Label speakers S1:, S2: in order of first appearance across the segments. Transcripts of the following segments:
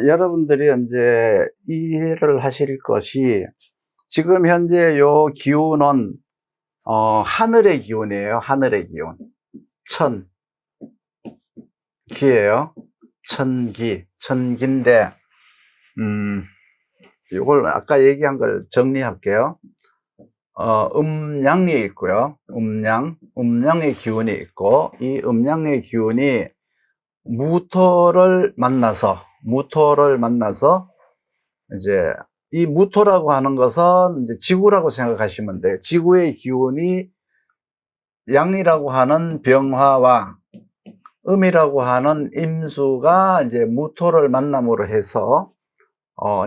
S1: 여러분들이 이제 이해를 하실 것이 지금 현재 요 기운은 하늘의 기운이에요. 하늘의 기운. 천기예요. 천기인데 요걸 아까 얘기한 걸 정리할게요. 음양이 있고요. 음양의 기운이 있고, 이 음양의 기운이 무토를 만나서 이제 이 무토라고 하는 것은 이제 지구라고 생각하시면 돼요. 지구의 기운이 양이라고 하는 병화와 음이라고 하는 임수가 이제 무토를 만남으로 해서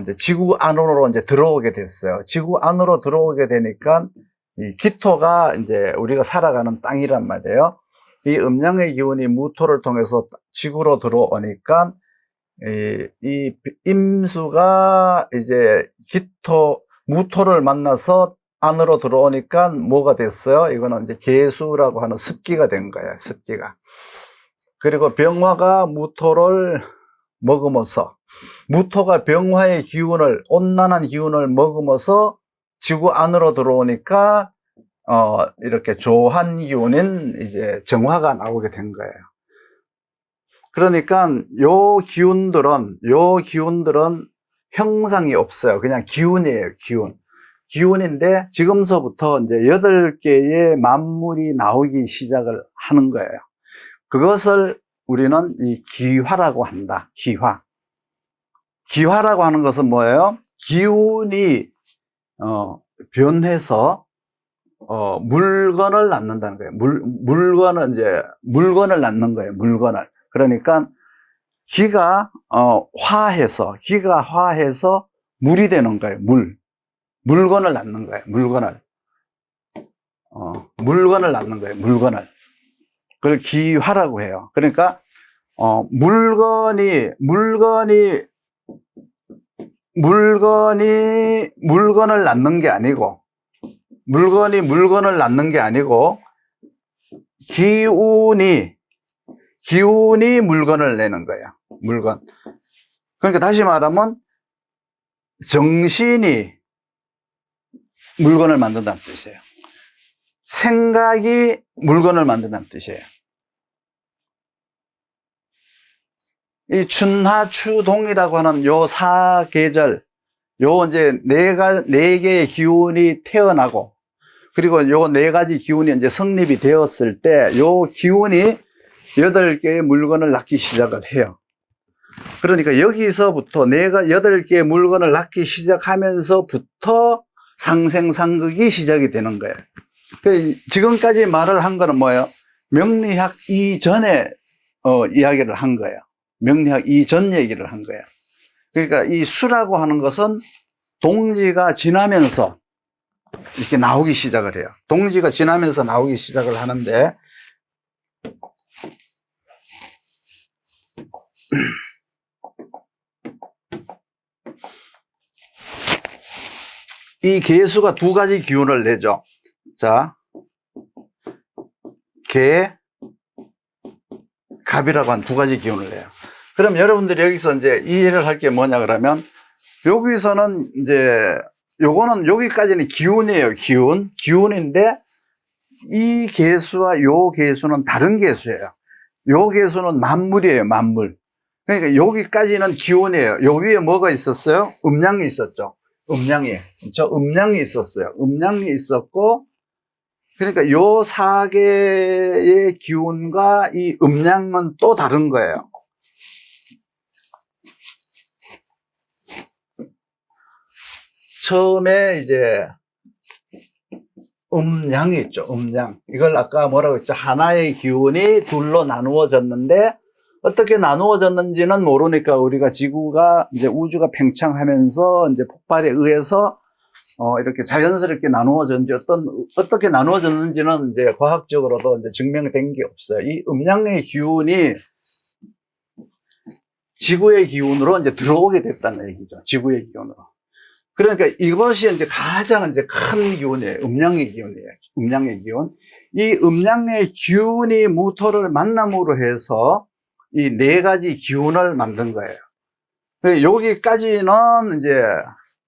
S1: 이제 지구 안으로 이제 들어오게 됐어요. 지구 안으로 들어오게 되니까 이 기토가 이제 우리가 살아가는 땅이란 말이에요. 이 음양의 기운이 무토를 통해서 지구로 들어오니까 이 임수가 이제 무토를 만나서 안으로 들어오니까 뭐가 됐어요? 이거는 이제 계수라고 하는 습기가 된 거예요. 습기가. 그리고 병화가 무토를 먹으면서, 무토가 병화의 기운을, 온난한 기운을 먹으면서 지구 안으로 들어오니까 이렇게 조한 기운인 이제 정화가 나오게 된 거예요. 그러니까 요 기운들은 형상이 없어요. 그냥 기운이에요. 기운인데 지금서부터 이제 8개의 만물이 나오기 시작을 하는 거예요. 그것을 우리는 이 기화라고 한다. 기화라고 하는 것은 뭐예요? 기운이 변해서 물건을 낳는다는 거예요. 물건을 낳는 거예요. 물건을. 그러니까 기가 화해서 물이 되는 거예요. 물건을 낳는 거예요. 물건을 낳는 거예요. 그걸 기화라고 해요. 그러니까 물건을 낳는 게 아니고, 물건을 낳는 게 아니고, 기운이 물건을 내는 거예요. 물건. 그러니까 다시 말하면 정신이 물건을 만든다는 뜻이에요. 생각이 물건을 만든다는 뜻이에요. 이 춘하추동이라고 하는 요 사계절, 요 이제 네 개의 기운이 태어나고, 그리고 요 4가지 기운이 이제 성립이 되었을 때, 요 기운이 8개의 물건을 낳기 시작을 해요. 그러니까 여기서부터 8개의 물건을 낳기 시작하면서부터 상생상극이 시작이 되는 거예요. 지금까지 말을 한 거는 뭐예요? 명리학 이전에 이야기를 한 거예요. 명리학 이전 얘기를 한 거예요. 그러니까 이 수라고 하는 것은 동지가 지나면서 이렇게 나오기 시작을 해요. 동지가 지나면서 나오기 시작을 하는데, 이 계수가 2가지 기운을 내죠. 자, 갑이라고 한 2가지 기운을 내요. 그럼 여러분들이 여기서 이제 이해를 할 게 뭐냐 그러면, 여기서는 이제 요거는 여기까지는 기운이에요. 기운인데 이 계수와 요 계수는 다른 계수예요. 요 계수는 만물이에요. 만물. 그러니까 여기까지는 기운이에요. 요 위에 뭐가 있었어요? 음양이 있었죠. 음양이 있었어요. 음양이 있었고, 그러니까 요 4개의 기운과 이 음양은 또 다른 거예요. 처음에 이제 음양이 있죠. 음양. 이걸 아까 뭐라고 했죠? 하나의 기운이 둘로 나누어졌는데, 어떻게 나누어졌는지는 모르니까 우리가 지구가 이제 우주가 팽창하면서 이제 폭발에 의해서 이렇게 자연스럽게 나누어졌는지, 어떻게 나누어졌는지는 이제 과학적으로도 이제 증명된 게 없어요. 이 음양의 기운이 지구의 기운으로 이제 들어오게 됐다는 얘기죠. 지구의 기운으로. 그러니까 이것이 이제 가장 이제 큰 기운이에요. 음양의 기운이에요. 음양의 기운. 이 음양의 기운이 무토를 만남으로 해서 이 4가지 기운을 만든 거예요. 여기까지는 이제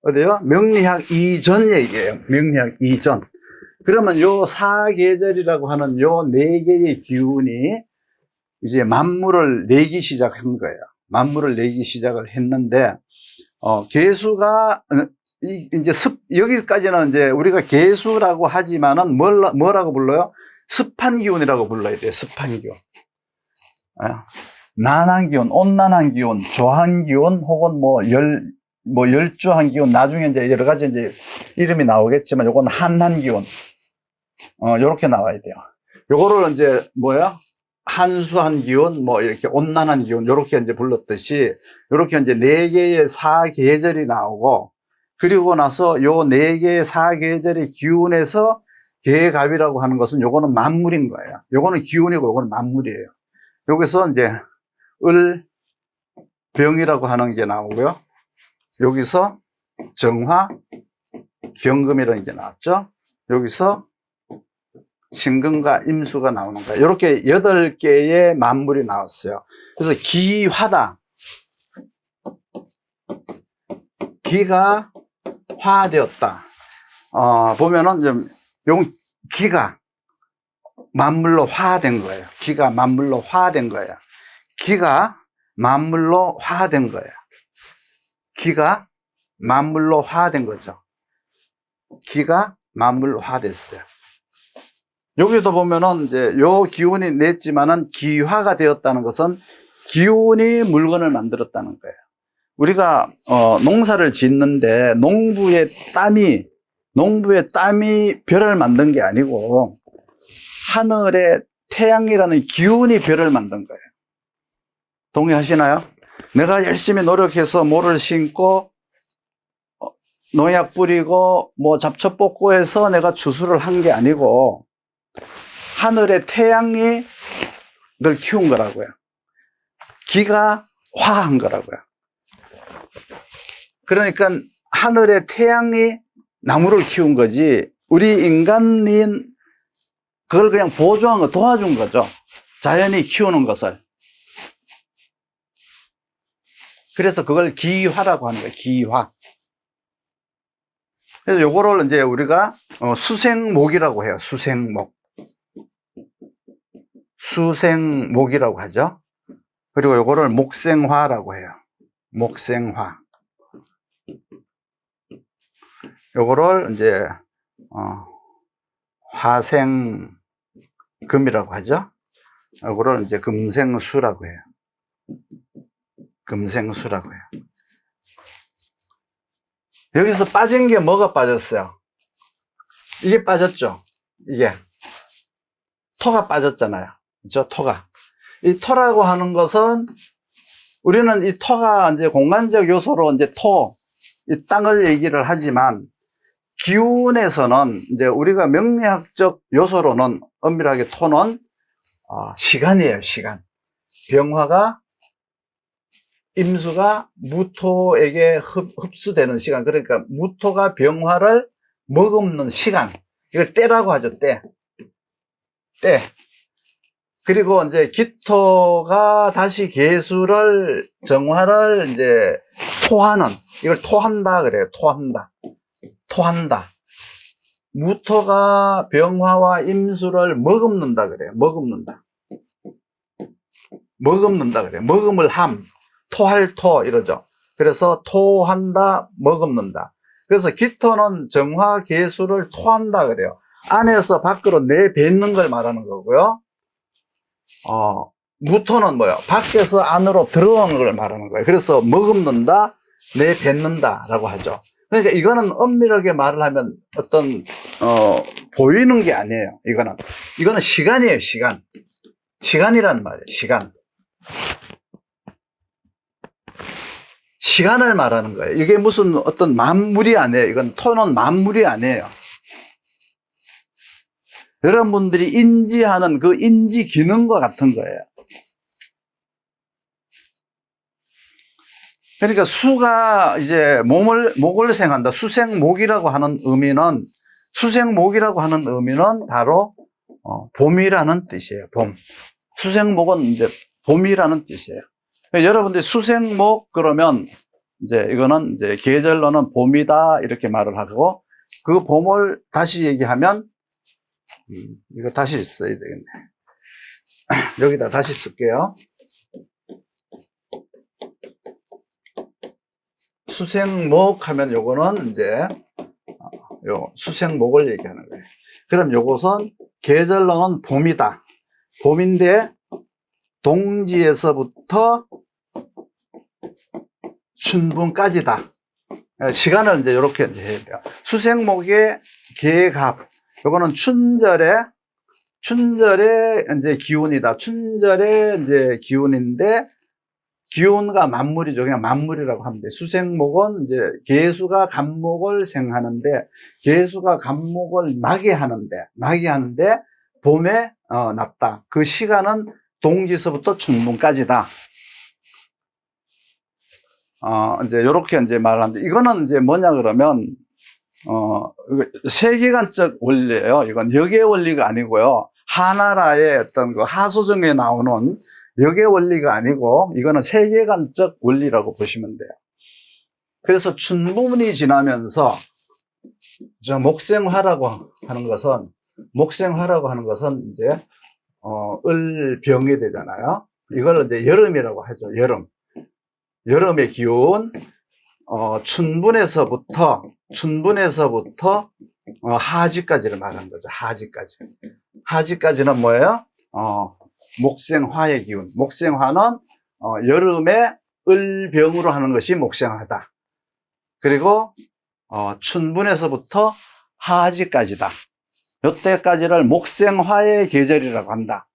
S1: 어디요? 명리학 이전 얘기예요. 명리학 이전. 그러면 요 사계절이라고 하는 요 네 개의 기운이 이제 만물을 내기 시작한 거예요. 만물을 내기 시작을 했는데, 개수가, 이제 여기까지는 이제 우리가 개수라고 하지만은 뭐라고 불러요? 습한 기운이라고 불러야 돼요. 습한 기운. 난한 기운, 온난한 기운, 조한 기운, 혹은 열주한 기운, 나중에 이제 여러 가지 이제 이름이 나오겠지만, 요건 한한 기운. 요렇게 나와야 돼요. 요거를 이제 한수한 기운, 이렇게 온난한 기운, 요렇게 이제 불렀듯이, 요렇게 이제 네 개의 사계절이 나오고, 그리고 나서 요 네 개의 사계절의 기운에서 계갑이라고 하는 것은 요거는 만물인 거예요. 요거는 기운이고 요거는 만물이에요. 여기서 이제 병이라고 하는 게 나오고요. 여기서 정화, 경금이라는 게 나왔죠. 여기서 신금과 임수가 나오는 거예요. 이렇게 8개의 만물이 나왔어요. 그래서 기화다. 기가 화되었다. 보면은 요 기가 만물로 화된 거예요. 기가 만물로 화된 거예요. 기가 만물로 화된 거예요. 기가 만물로 화된 거죠. 기가 만물로 화됐어요. 여기도 보면은 이제 요 기운이 냈지만은 기화가 되었다는 것은 기운이 물건을 만들었다는 거예요. 우리가 농사를 짓는데 농부의 땀이 별을 만든 게 아니고 하늘의 태양이라는 기운이 별을 만든 거예요. 동의하시나요? 내가 열심히 노력해서 모를 심고 농약 뿌리고 잡초 뽑고 해서 내가 추수를 한 게 아니고 하늘의 태양이 널 키운 거라고요. 기가 화한 거라고요. 그러니까 하늘의 태양이 나무를 키운 거지, 우리 인간인 그걸 그냥 보조한 거, 도와준 거죠. 자연이 키우는 것을. 그래서 그걸 기화라고 하는 거예요. 기화. 그래서 요거를 이제 우리가 수생목이라고 해요. 수생목. 수생목이라고 하죠. 그리고 요거를 목생화라고 해요. 목생화. 요거를 이제 화생금이라고 하죠. 요거를 이제 금생수라고 해요. 금생수라고 해요. 여기서 빠진 게 뭐가 빠졌어요? 이게 빠졌죠. 이게 토가 빠졌잖아요. 그죠? 토가. 이 토라고 하는 것은, 우리는 이 토가 이제 공간적 요소로 이제 이 땅을 얘기를 하지만, 기운에서는 이제 우리가 명리학적 요소로는 엄밀하게 토는 시간이에요. 시간. 병화가, 임수가 무토에게 흡수되는 시간. 그러니까 무토가 병화를 머금는 시간. 이걸 때라고 하죠. 때. 그리고 이제 기토가 다시 개수를, 정화를 이제 토하는, 이걸 토한다 그래요. 토한다. 무토가 병화와 임수를 머금는다 그래요. 머금는다 그래요. 머금을 함, 토할 토 이러죠. 그래서 토한다, 머금는다. 그래서 기토는 정화 개수를 토한다 그래요. 안에서 밖으로 내뱉는 걸 말하는 거고요. 무토는 밖에서 안으로 들어오는 걸 말하는 거예요. 그래서 머금는다, 내뱉는다 라고 하죠. 그러니까 이거는 엄밀하게 말을 하면 보이는 게 아니에요. 이거는 시간이에요. 시간이란 말이에요. 시간을 말하는 거예요. 이게 무슨 어떤 만물이 아니에요. 이건 토는 만물이 아니에요. 여러분들이 인지하는 그 인지 기능과 같은 거예요. 그러니까 수가 이제 목을 생한다. 수생목이라고 하는 의미는 바로 봄이라는 뜻이에요. 봄. 수생목은 이제 봄이라는 뜻이에요. 여러분들이 수생목 그러면 이제 이거는 이제 계절로는 봄이다 이렇게 말을 하고, 그 봄을 다시 얘기하면 이거 다시 써야 되겠네. 여기다 다시 쓸게요. 수생목 하면 요거는 이제 요 수생목을 얘기하는 거예요. 그럼 요것은 계절로는 봄이다. 봄인데 동지에서부터 춘분까지다. 시간을 이제 이렇게 이제 해야 돼요. 수생목의 계갑. 요거는 춘절의 이제 기운이다. 춘절의 이제 기운인데, 기운과 만물이죠. 그냥 만물이라고 하면 돼요. 수생목은 이제 계수가 간목을 생하는데, 계수가 간목을 나게 하는데, 봄에 났다. 그 시간은 동지서부터 춘분까지다. 이제 요렇게 이제 말을 하는데, 이거는 이제 뭐냐 그러면, 세계관적 원리예요. 이건 역의 원리가 아니고요. 하나라의 어떤 그 하소정에 나오는 역의 원리가 아니고, 이거는 세계관적 원리라고 보시면 돼요. 그래서 춘분이 지나면서, 목생화라고 하는 것은 이제, 을병이 되잖아요. 이걸 이제 여름이라고 하죠. 여름의 기운, 춘분에서부터 하지까지를 말하는 거죠. 하지까지는 뭐예요? 목생화의 기운. 목생화는 여름에 을병으로 하는 것이 목생화다. 그리고 춘분에서부터 하지까지다. 이때까지를 목생화의 계절이라고 한다.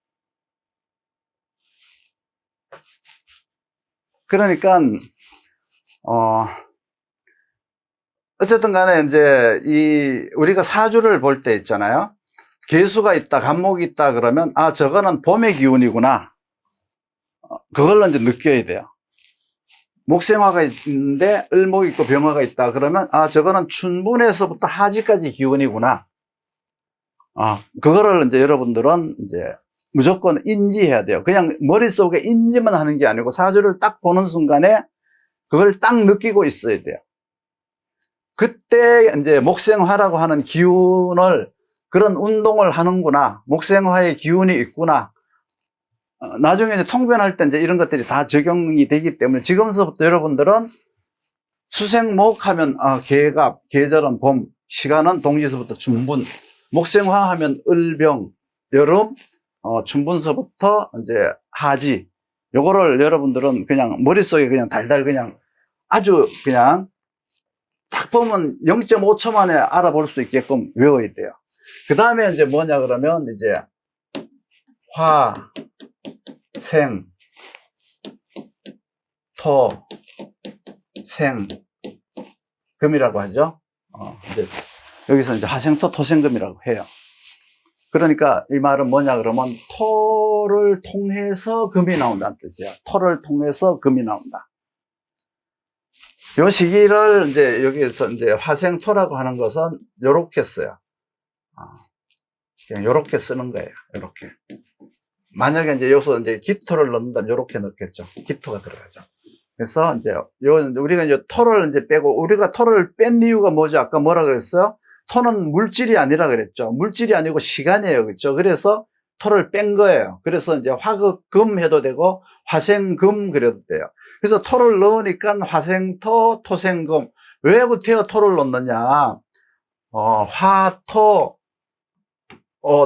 S1: 그러니까 어쨌든 간에 이제 우리가 사주를 볼 때 있잖아요. 계수가 있다, 간목이 있다 그러면 저거는 봄의 기운이구나. 그걸로 이제 느껴야 돼요. 목생화가 있는데 을목이 있고 병화가 있다 그러면 저거는 춘분에서부터 하지까지 기운이구나. 그거를 이제 여러분들은 이제 무조건 인지해야 돼요. 그냥 머릿속에 인지만 하는 게 아니고 사주를 딱 보는 순간에 그걸 딱 느끼고 있어야 돼요. 그때 이제 목생화라고 하는 기운을, 그런 운동을 하는구나. 목생화의 기운이 있구나. 나중에 이제 통변할 때 이제 이런 것들이 다 적용이 되기 때문에 지금서부터 여러분들은 수생목 하면 계갑, 계절은 봄, 시간은 동지서부터 춘분, 목생화 하면 을병, 여름, 춘분서부터 이제 하지. 요거를 여러분들은 그냥 머릿속에 그냥 달달 그냥 아주 그냥 딱 보면 0.5초 만에 알아볼 수 있게끔 외워야 돼요. 그 다음에 이제 뭐냐 그러면 이제 화, 생, 토, 생, 금이라고 하죠. 이제 여기서 이제 화생토, 토생금이라고 해요. 그러니까 이 말은 뭐냐 그러면 토를 통해서 금이 나온다는 뜻이에요. 토를 통해서 금이 나온다. 요 시기를 이제 여기에서 이제 화생토라고 하는 것은 요렇게 써요. 그냥 요렇게 쓰는 거예요. 요렇게. 만약에 이제 여기서 이제 기토를 넣는다면 요렇게 넣겠죠. 기토가 들어가죠. 그래서 이제 우리가 이제 토를 이제 빼고, 우리가 토를 뺀 이유가 뭐죠? 아까 뭐라 그랬어요? 토는 물질이 아니라 그랬죠. 물질이 아니고 시간이에요. 그렇죠? 그래서 토를 뺀 거예요. 그래서 이제 화극금 해도 되고 화생금 그래도 돼요. 그래서 토를 넣으니까 화생토, 토생금. 왜 구태여 토를 넣느냐? 화토,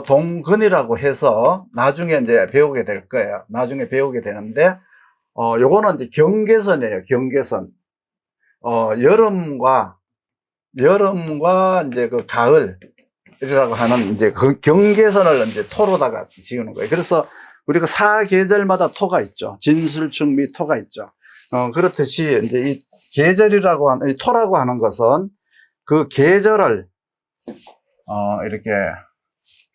S1: 동근이라고 해서 나중에 이제 배우게 될 거예요. 나중에 배우게 되는데, 요거는 이제 경계선이에요. 경계선. 여름과 이제 그 가을이라고 하는 이제 그 경계선을 이제 토로다가 지우는 거예요. 그래서 우리가 사계절마다 토가 있죠. 진술충미 토가 있죠. 그렇듯이 이제 이 계절이라고 하는, 이 토라고 하는 것은 그 계절을, 이렇게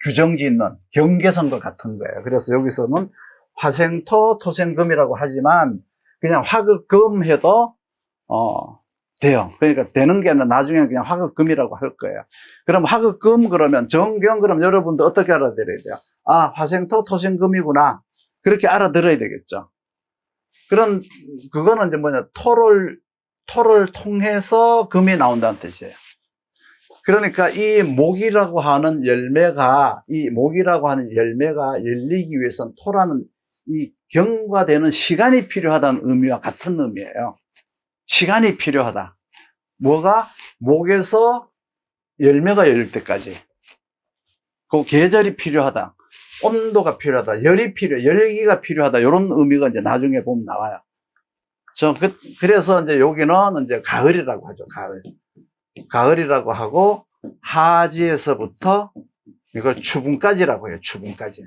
S1: 규정 짓는 경계선과 같은 거예요. 그래서 여기서는 화생토, 토생금이라고 하지만 그냥 화극금 해도, 돼요. 그러니까 되는 게 아니라 나중에는 그냥 화극금이라고 할 거예요. 그럼 화극금 그러면 정경 그럼 여러분들 어떻게 알아들어야 돼요? 화생토, 토생금이구나. 그렇게 알아들어야 되겠죠. 그거는 이제 뭐냐, 토를 통해서 금이 나온다는 뜻이에요. 그러니까 이 목이라고 하는 열매가 열리기 위해서는 토라는 이 경과되는 시간이 필요하다는 의미와 같은 의미예요. 시간이 필요하다. 뭐가? 목에서 열매가 열릴 때까지. 그 계절이 필요하다. 온도가 필요하다. 열기가 필요하다. 이런 의미가 이제 나중에 보면 나와요. 그래서 이제 여기는 이제 가을이라고 하죠. 가을이라고 하고, 하지에서부터 이걸 추분까지라고 해요. 추분까지.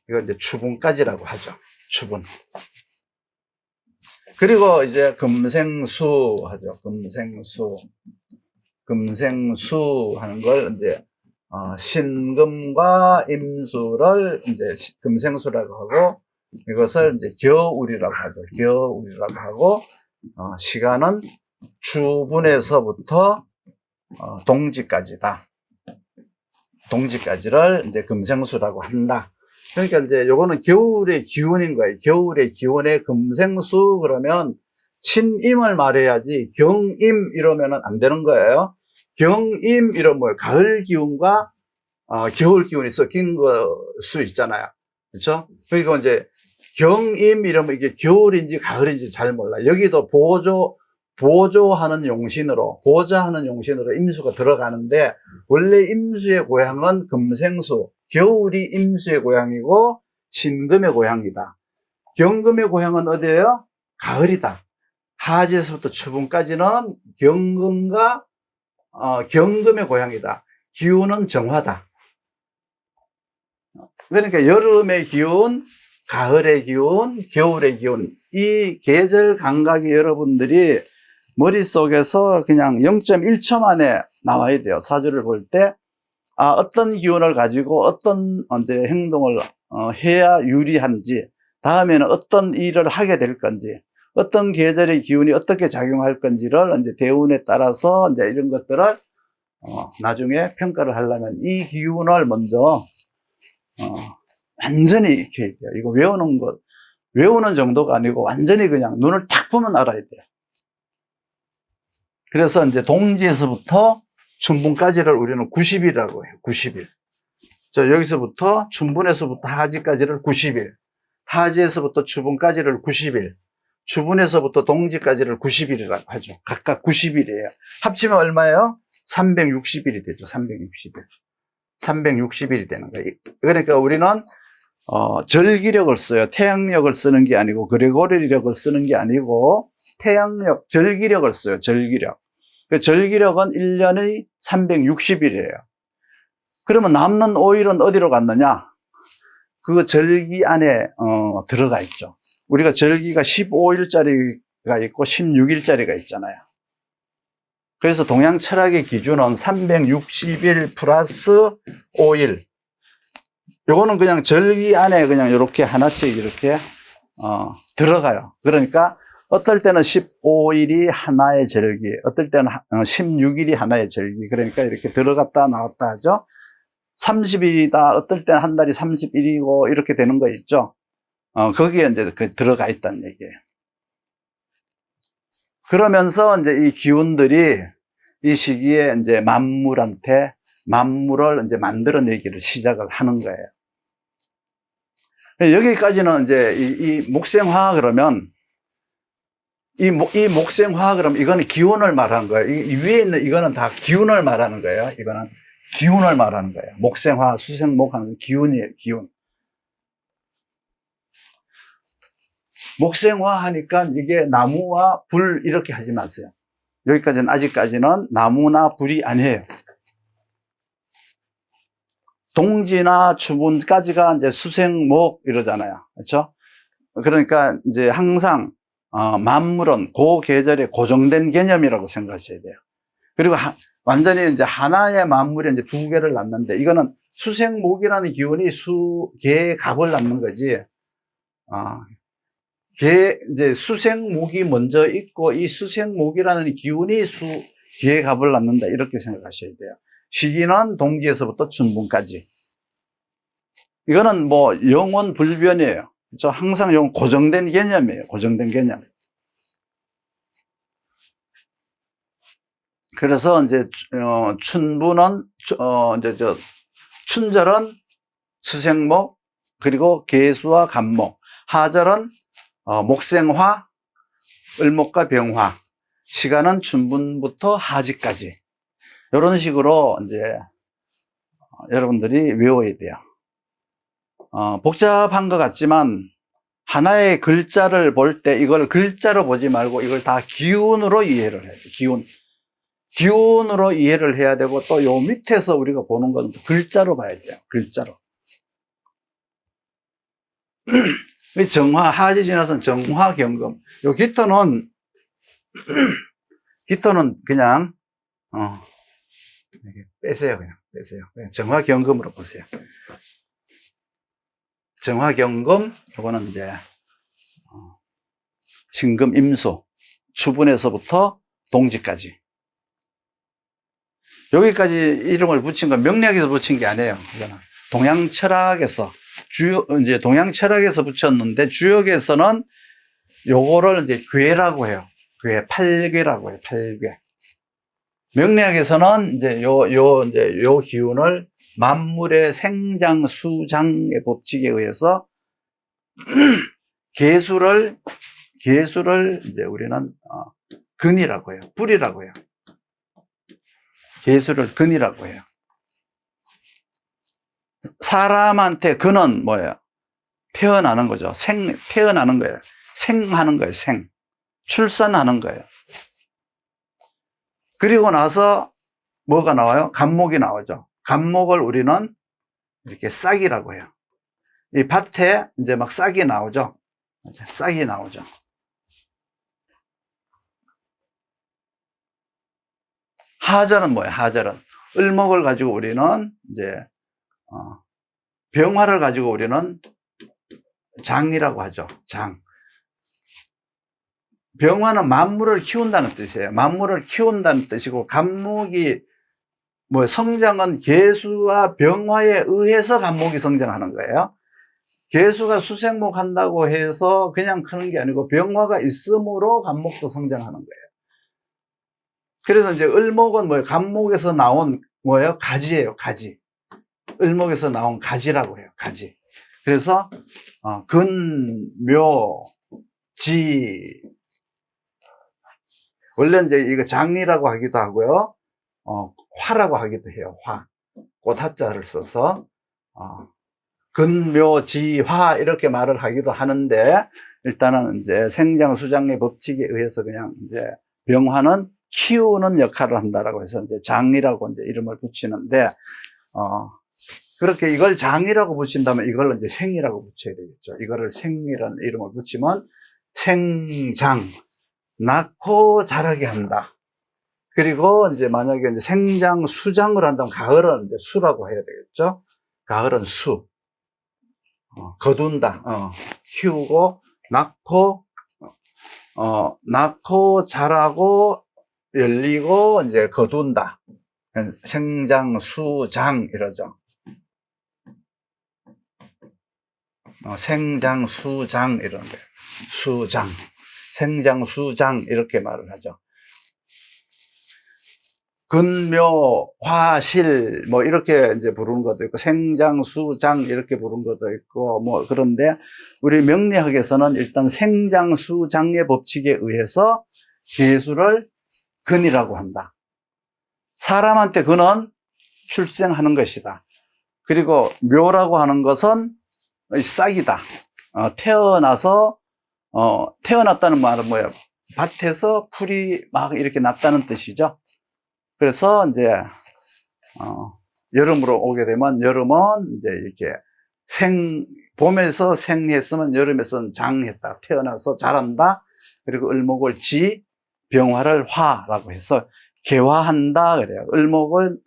S1: 이걸 이제 추분까지라고 하죠. 추분. 그리고 이제 금생수 하죠. 금생수 하는 걸 이제 신금과 임수를 이제 금생수라고 하고, 이것을 이제 겨울이라고 하죠. 겨울이라고 하고, 시간은 추분에서부터 동지까지다. 동지까지를 이제 금생수라고 한다. 그러니까 이제 요거는 겨울의 기운인 거예요. 겨울의 기운의 금생수 그러면 신임을 말해야지 경임 이러면은 안 되는 거예요. 경임 이러면 뭐예요? 가을 기운과 겨울 기운이 섞인 수 있잖아요. 그렇죠? 그리고 이제 경임 이러면 이게 겨울인지 가을인지 잘 몰라. 여기도 보조하는 용신으로 임수가 들어가는데, 원래 임수의 고향은 금생수, 겨울이 임수의 고향이고 신금의 고향이다. 경금의 고향은 어디예요? 가을이다. 하지에서부터 추분까지는 경금의 고향이다. 기운은 정화다. 그러니까 여름의 기운, 가을의 기운, 겨울의 기운, 이 계절 감각이 여러분들이 머릿속에서 그냥 0.1초 만에 나와야 돼요. 사주를 볼 때, 어떤 기운을 가지고 어떤 행동을 해야 유리한지, 다음에는 어떤 일을 하게 될 건지, 어떤 계절의 기운이 어떻게 작용할 건지를 이제 대운에 따라서 이제 이런 것들을 나중에 평가를 하려면 이 기운을 먼저 완전히 이렇게 해야 돼요. 이거 외우는 정도가 아니고 완전히 그냥 눈을 탁 보면 알아야 돼요. 그래서 이제 동지에서부터 춘분까지를 우리는 90일이라고 해요. 90일. 여기서부터 춘분에서부터 하지까지를 90일. 하지에서부터 추분까지를 90일. 추분에서부터 동지까지를 90일이라고 하죠. 각각 90일이에요. 합치면 얼마예요? 360일이 되죠. 360일. 360일이 되는 거예요. 그러니까 우리는 절기력을 써요. 태양력을 쓰는 게 아니고, 그레고리력을 쓰는 게 아니고, 절기력을 써요. 절기력. 그 절기력은 1년의 360일이에요. 그러면 남는 5일은 어디로 갔느냐? 그 절기 안에 들어가 있죠. 우리가 절기가 15일짜리가 있고 16일짜리가 있잖아요. 그래서 동양 철학의 기준은 360일 플러스 5일. 요거는 그냥 절기 안에 그냥 이렇게 하나씩 이렇게 들어가요. 그러니까 어떨 때는 15일이 하나의 절기, 어떨 때는 16일이 하나의 절기. 그러니까 이렇게 들어갔다 나왔다 하죠. 30일이다. 어떨 때는 한 달이 30일이고 이렇게 되는 거 있죠. 거기에 이제 들어가 있다는 얘기예요. 그러면서 이제 이 기운들이 이 시기에 이제 만물을 이제 만들어내기를 시작을 하는 거예요. 여기까지는 이제 이 목생화 그러면 이 목생화 그러면 이거는 기운을 말하는 거예요. 이 위에 있는 이거는 다 기운을 말하는 거예요. 이거는 기운을 말하는 거예요. 목생화, 수생목 하는 기운이에요. 기운. 목생화 하니까 이게 나무와 불 이렇게 하지 마세요. 여기까지는 아직까지는 나무나 불이 아니에요. 동지나 추분까지가 이제 수생목 이러잖아요. 그렇죠? 그러니까 이제 항상 만물은 그 계절에 고정된 개념이라고 생각하셔야 돼요. 그리고 완전히 이제 하나의 만물이 이제 두 개를 낳는데, 이거는 수생목이라는 기운이 개갑을 낳는 거지. 이제 수생목이 먼저 있고, 이 수생목이라는 기운이 개갑을 낳는다. 이렇게 생각하셔야 돼요. 시기는 동지에서부터 춘분까지. 이거는 뭐 영원 불변이에요. 그렇죠? 항상 용 고정된 개념이에요. 고정된 개념. 그래서 이제 춘부는 이제 춘절은 수생목, 그리고 계수와 간목, 하절은 목생화, 을목과 병화, 시간은 춘분부터 하지까지. 이런 식으로 이제 여러분들이 외워야 돼요. 복잡한 것 같지만 하나의 글자를 볼 때 이걸 글자로 보지 말고 이걸 다 기운으로 이해를 해야 돼요. 기운으로 이해를 해야 되고, 또 요 밑에서 우리가 보는 건 글자로 봐야 돼요. 글자로. 정화, 하지 지나서는 정화 경금. 요 기토는 그냥 빼세요. 그냥 빼세요. 그냥 정화 경금으로 보세요. 정화 경금, 요거는 이제 신금 임수, 추분에서부터 동지까지. 여기까지 이름을 붙인 건 명리학에서 붙인 게 아니에요. 이거는 동양 철학에서 이제 동양 철학에서 붙였는데, 주역에서는 요거를 이제 괴라고 해요. 괴, 팔괴라고 해요. 팔괴. 명리학에서는 이제 요 기운을 만물의 생장 수장의 법칙에 의해서 계수를 이제 우리는 근이라고 해요. 불이라고 해요. 계수를 근이라고 해요. 사람한테 근은 뭐예요? 태어나는 거죠. 태어나는 거예요. 생하는 거예요. 출산하는 거예요. 그리고 나서 뭐가 나와요? 간목이 나오죠. 간목을 우리는 이렇게 싹이라고 해요. 이 밭에 이제 막 싹이 나오죠. 싹이 나오죠. 하절은 뭐예요? 하절은 을목을 가지고 우리는 이제 병화를 가지고 우리는 장이라고 하죠. 장. 병화는 만물을 키운다는 뜻이에요. 만물을 키운다는 뜻이고, 간목이 성장은 계수와 병화에 의해서 간목이 성장하는 거예요. 계수가 수생목 한다고 해서 그냥 크는 게 아니고 병화가 있으므로 간목도 성장하는 거예요. 그래서 이제 을목은 간목에서 나온 가지예요. 가지. 을목에서 나온 가지라고 해요. 가지. 그래서 근, 묘, 지, 원래 이제 이거 장리라고 하기도 하고요. 화라고 하기도 해요. 화. 꽃화자를 써서 근, 묘, 지, 화 이렇게 말을 하기도 하는데, 일단은 이제 생장 수장의 법칙에 의해서 그냥 이제 병화는 키우는 역할을 한다라고 해서 이제 장이라고 이제 이름을 붙이는데, 그렇게 이걸 장이라고 붙인다면 이걸 이제 생이라고 붙여야 되겠죠. 이거를 생이라는 이름을 붙이면 생장, 낳고 자라게 한다. 그리고 이제 만약에 이제 생장 수장을 한다면 가을은 이제 수라고 해야 되겠죠. 가을은 수. 거둔다. 키우고, 낳고 자라고 열리고 이제 거둔다. 생장 수장 이러죠. 생장 수장 이런 거예요. 수장. 생장 수장 이렇게 말을 하죠. 근묘, 화실, 이렇게 이제 부르는 것도 있고, 생장, 수장, 이렇게 부르는 것도 있고, 그런데, 우리 명리학에서는 일단 생장, 수장의 법칙에 의해서 계수를 근이라고 한다. 사람한테 근은 출생하는 것이다. 그리고 묘라고 하는 것은 싹이다. 태어났다는 말은 뭐예요? 밭에서 풀이 막 이렇게 났다는 뜻이죠. 그래서 이제 여름으로 오게 되면 여름은 이제 이렇게 봄에서 생했으면 여름에서는 장했다. 태어나서 자란다. 그리고 을목을 지, 병화를 화라고 해서 개화한다 그래요. 을목은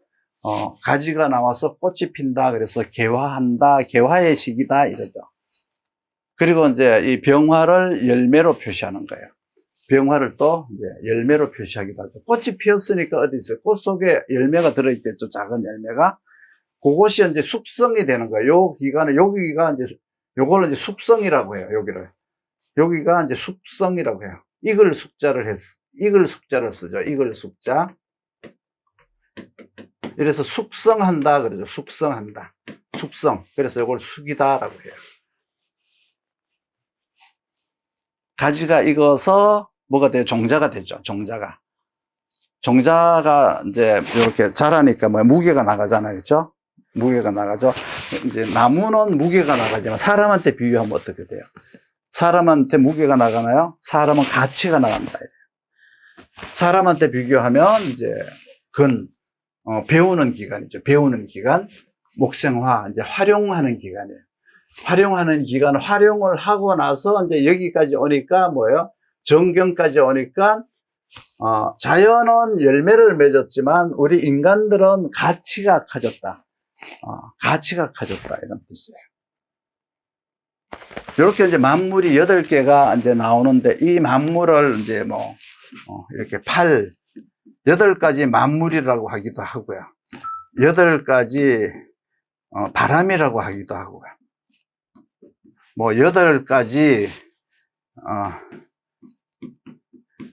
S1: 가지가 나와서 꽃이 핀다. 그래서 개화한다. 개화의 시기다 이러죠. 그리고 이제 이 병화를 열매로 표시하는 거예요. 병화를 또 이제 열매로 표시하기도 하죠. 꽃이 피었으니까 어디 있어요? 꽃 속에 열매가 들어있겠죠. 작은 열매가. 그것이 이제 숙성이 되는 거예요. 요 기간은, 여기가 이제 요걸 이제 숙성이라고 해요, 여기를. 여기가 이제 숙성이라고 해요. 이글 숙자를 이글 숙자를 쓰죠. 이글 숙자. 이래서 숙성한다 그러죠. 숙성한다. 숙성. 그래서 이걸 숙이다라고 해요. 가지가 익어서 뭐가 돼요? 종자가 되죠. 종자가. 종자가 이제 이렇게 자라니까 뭐 무게가 나가잖아요. 그렇죠? 무게가 나가죠. 이제 나무는 무게가 나가지만 사람한테 비유하면 어떻게 돼요? 사람한테 무게가 나가나요? 사람은 가치가 나간다. 사람한테 비교하면 이제 배우는 기간이죠. 배우는 기간, 목생화, 이제 활용하는 기간이에요. 활용하는 기간, 활용을 하고 나서 이제 여기까지 오니까 뭐예요? 정경까지 오니까 자연은 열매를 맺었지만 우리 인간들은 가치가 커졌다. 가치가 커졌다 이런 뜻이에요. 이렇게 이제 만물이 8개가 이제 나오는데 이 만물을 이제 이렇게 8가지 만물이라고 하기도 하고요. 8가지 바람이라고 하기도 하고요. 8가지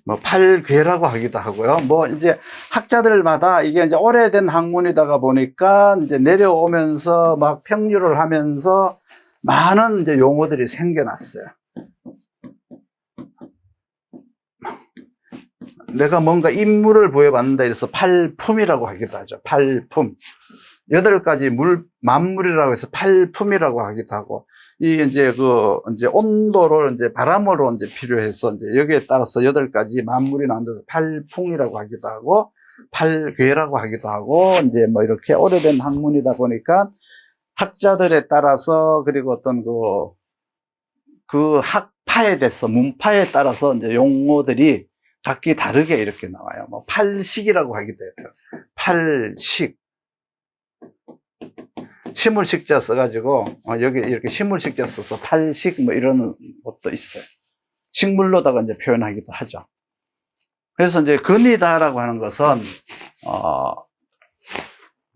S1: 8괴라고 하기도 하고요. 이제 학자들마다 이게 이제 오래된 학문이다가 보니까 이제 내려오면서 막 평류를 하면서 많은 이제 용어들이 생겨났어요. 내가 뭔가 인물을 부여받는다 해서 팔품이라고 하기도 하죠. 팔품. 8가지 만물이라고 해서 팔품이라고 하기도 하고, 이제 온도를 이제 바람으로 이제 필요해서 이제 여기에 따라서 8가지 만물이 나온다서 팔풍이라고 하기도 하고, 팔괴라고 하기도 하고, 이제 이렇게 오래된 학문이다 보니까 학자들에 따라서 그리고 어떤 그 학파에 대해서 문파에 따라서 이제 용어들이 각기 다르게 이렇게 나와요. 팔식이라고 하기도 해요. 팔식. 식물식자 써가지고 여기 이렇게 식물식자 써서 팔식 이런 것도 있어요. 식물로다가 이제 표현하기도 하죠. 그래서 이제 근이다라고 하는 것은